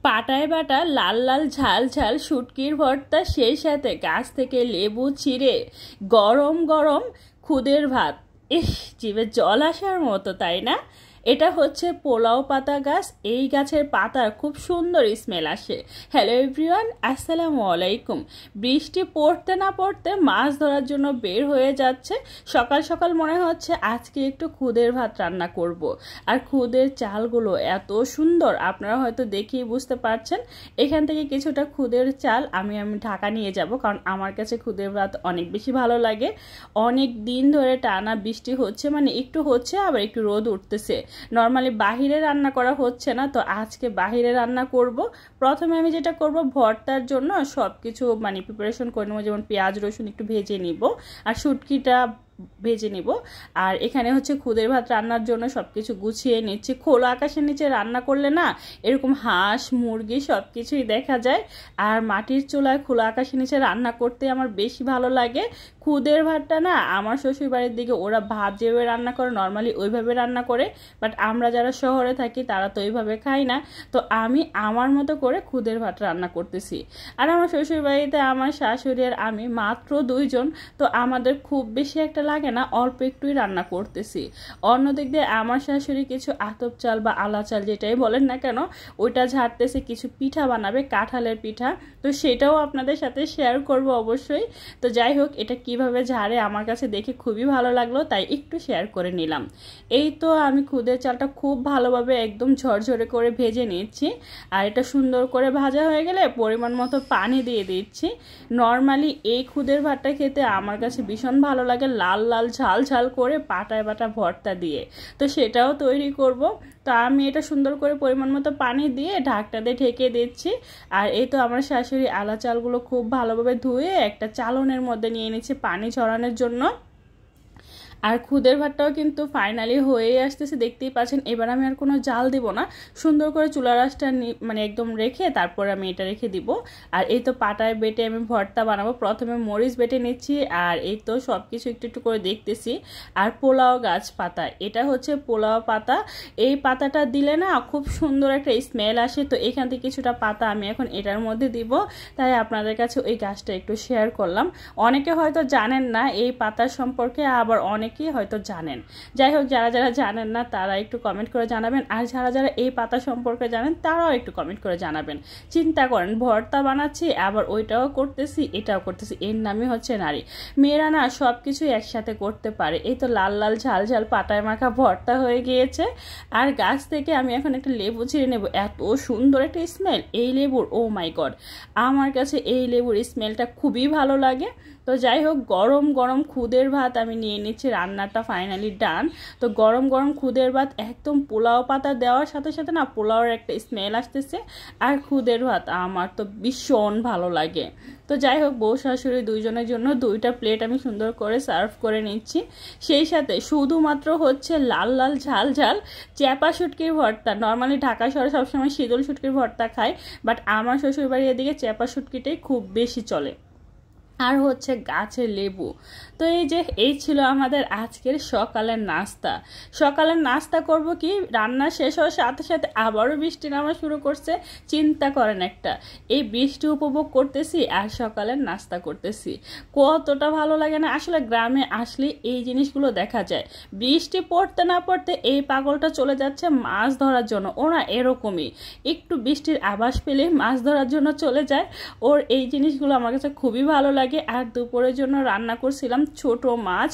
পাটায় বাটা লাল লাল ঝাল ঝাল শুটকির ভর্তা, সেই সাথে গাছ থেকে লেবু ছিঁড়ে গরম গরম খুদের ভাত। ইস, জিভে জল আসার মতো, তাই না? এটা হচ্ছে পোলাও পাতা গাছ। এই গাছের পাতার খুব সুন্দর স্মেল আসে। হ্যালো এভরিওয়ান, আসসালামু আলাইকুম। বৃষ্টি পড়তে না পড়তে মাছ ধরার জন্য বের হয়ে যাচ্ছে। সকাল সকাল মনে হচ্ছে আজকে একটু খুদের ভাত রান্না করব। আর খুদের চালগুলো এত সুন্দর, আপনারা হয়তো দেখেই বুঝতে পারছেন। এখান থেকে কিছুটা খুদের চাল আমি ঢাকা নিয়ে যাব, কারণ আমার কাছে খুদের ভাত অনেক বেশি ভালো লাগে। অনেক দিন ধরে টানা বৃষ্টি হচ্ছে, মানে একটু হচ্ছে আবার একটু রোদ উঠতেছে। নর্মালি বাহিরে রান্না করা হচ্ছে না, তো আজকে বাহিরে রান্না করব। প্রথমে আমি যেটা করব, ভর্তার জন্য সব কিছু প্রিপারেশন করে নেবো। যেমন পেঁয়াজ রসুন একটু ভেজে নিব, আর শুটকিটা ভেজে নিব। আর এখানে হচ্ছে খুদের ভাত রান্নার জন্য সব কিছু গুছিয়ে নিচ্ছি। খোলা আকাশের নিচে রান্না করলে না এরকম হাঁস মুরগি সব কিছুই দেখা যায়। আর মাটির চুলায় খোলা আকাশের নিচে রান্না করতে আমার বেশি ভালো লাগে। খুদের ভাতটা না আমার শ্বশুর বাড়ির দিকে ওরা ভাত যেভাবে রান্না করে নর্মালি ওইভাবে রান্না করে, বাট আমরা যারা শহরে থাকি তারা তো ওইভাবে খাই না। তো আমি আমার মতো করে খুদের ভাত রান্না করতেছি। আর আমার শ্বশুর বাড়িতে আমার শাশুড়ি আর আমি মাত্র 2 জন, তো আমাদের খুব বেশি একটা লাগে না, অল্প একটুই রান্না করতেছি। অন্যদিক দিয়ে আমার শাশুড়ি কিছু আতপ চাল বা আলা চাল যেটাই বলেন না কেন, ওইটা ঝাড়তেছে, কিছু পিঠা বানাবে, কাঁঠালের পিঠা। তো সেটাও আপনাদের সাথে শেয়ার করব অবশ্যই। তো যাই হোক, এটা কিভাবে ঝাড়ে আমার কাছে দেখে খুবই ভালো লাগলো, তাই একটু শেয়ার করে নিলাম। এই তো আমি খুদের চালটা খুব ভালোভাবে একদম ঝরঝরে করে ভেজে নিচ্ছি। আর এটা সুন্দর করে ভাজা হয়ে গেলে পরিমাণ মতো পানি দিয়ে দিচ্ছি। নর্মালি এই খুদের ভাতটা খেতে আমার কাছে ভীষণ ভালো লাগে, লাল লাল ঝাল ঝাল করে পাটায় বাটা ভর্তা দিয়ে। তো সেটাও তৈরি করব। তো আমি এটা সুন্দর করে পরিমাণ মতো পানি দিয়ে ঢাকটা দিয়ে ঢেকে দিচ্ছি। আর এই তো আমার শাশুড়ি আলা চালগুলো খুব ভালোভাবে ধুয়ে একটা চালনের মধ্যে নিয়ে নিচ্ছে পানি ঝরানোর জন্য। আর খুদের ভাতটাও কিন্তু ফাইনালি হয়ে আসতেছে, দেখতেই পাচ্ছেন। এবার আমি আর কোনো জাল দিব না, সুন্দর করে চুলার আঁচটা একদম রেখে তারপর আমি এটা রেখে দিব। আর এই তো পাটায় বেটে আমি ভর্তা বানাবো। প্রথমে মরিচ বেটে নিচ্ছি, আর এই তো সব কিছু একটু একটু করে দেখতেছি। আর পোলাও গাছ পাতা, এটা হচ্ছে পোলাও পাতা। এই পাতাটা দিলে না খুব সুন্দর একটা স্মেল আসে। তো এখান থেকে কিছুটা পাতা আমি এখন এটার মধ্যে দিব, তাই আপনাদের কাছে ওই গাছটা একটু শেয়ার করলাম। অনেকে হয়তো জানেন না এই পাতার সম্পর্কে, আবার অনেকেই হয়তো জানেন। যাই হোক, যারা যারা জানেন না তারা একটু কমেন্ট করে জানাবেন, আর যারা যারা এই পাতা সম্পর্কে জানেন তারাও একটু কমেন্ট করে জানাবেন। চিন্তা করেন, ভর্তা বানাচ্ছি আবার ওইটাও করতেছি এটাও করতেছি, এর নামই হচ্ছে নারী। মেয়েরা না সব কিছুই একসাথে করতে পারে। এই তো লাল লাল ঝাল ঝাল পাটায় মাখা ভর্তা হয়ে গিয়েছে। আর গাছ থেকে আমি এখন একটা লেবু ছিঁড়ে নেব। এত সুন্দর একটা স্মেল এই লেবুর, ও মাই গড! আমার কাছে এই লেবুর স্মেলটা খুবই ভালো লাগে। তো যাই হোক, গরম গরম খুদের ভাত আমি নিয়ে নিচ্ছি। রান্নাটা ফাইনালি ডান। তো গরম গরম খুদের ভাত একদম পোলাও পাতা দেওয়ার সাথে সাথে না পোলাওর একটা স্মেল আসতেছে। আর খুদের ভাত আমার তো ভীষণ ভালো লাগে। তো যাই হোক, বউ শাশুড়ি দুইজনের জন্য 2টা প্লেট আমি সুন্দর করে সার্ভ করে নিচ্ছি। সেই সাথে শুধুমাত্র হচ্ছে লাল লাল ঝাল ঝাল চ্যাপা শুটকির ভর্তা। নর্মালি ঢাকা শহরে সবসময় শীতল শুটকির ভর্তা খায়, বাট আমার শ্বশুরবাড়ির এদিকে চ্যাপা শুটকিটাই খুব বেশি চলে। আর হচ্ছে গাছের লেবু। তো এই ছিল আমাদের আজকের সকালের নাস্তা। সকালের নাস্তা করব কি, রান্না শেষ হওয়ার সাথে সাথে আবারও বৃষ্টি নামা শুরু করছে। চিন্তা করেন, একটা এই বৃষ্টি উপভোগ করতেছি আর সকালের নাস্তা করতেছি, কতটা ভালো লাগে না? আসলে গ্রামে আসলে এই জিনিসগুলো দেখা যায়। বৃষ্টি পড়তে না পড়তে এই পাগলটা চলে যাচ্ছে মাছ ধরার জন্য। ওরা এরকমই, একটু বৃষ্টির আভাস পেলে মাছ ধরার জন্য চলে যায়। ওর এই জিনিসগুলো আমার কাছে খুবই ভালো লাগে। আর দুপুরের জন্য রান্না করছিলাম ছোট মাছ,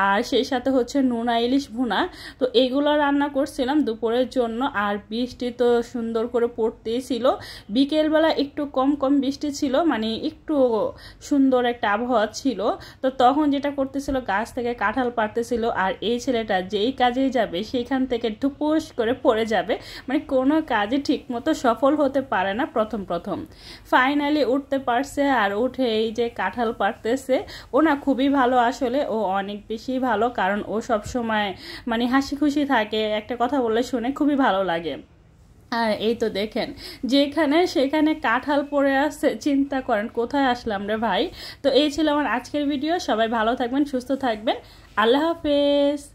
আর সেই সাথে হচ্ছে নোনা ইলিশ ভুনা। তো এগুলো রান্না করছিলাম দুপুরের জন্য। আর বৃষ্টি তো সুন্দর করে পড়তেই ছিল। বিকেলবেলা একটু কম কম বৃষ্টি ছিল, একটু সুন্দর একটা আবহাওয়া ছিল। তো তখন যেটা করতেছিল, গাছ থেকে কাঁঠাল পাড়তেছিল। আর এই ছেলেটা যেই কাজেই যাবে সেইখান থেকে ঢুপুস করে পড়ে যাবে, কোনো কাজে ঠিক মতো সফল হতে পারে না প্রথম প্রথম। ফাইনালি উঠতে পারছে, আর উঠে এই যে কাঁঠাল পারতেছে। ও না খুবই ভালো, আসলে ও অনেক বেশি ভালো, কারণ ও সব সময় হাসি খুশি থাকে, একটা কথা বললে শুনে খুবই ভালো লাগে। আর এই তো দেখেন, যেখানে সেখানে কাঁঠাল পড়ে আসছে। চিন্তা করেন কোথায় আসলাম রে ভাই। তো এই ছিল আমার আজকের ভিডিও। সবাই ভালো থাকবেন, সুস্থ থাকবেন। আল্লাহ হাফেজ।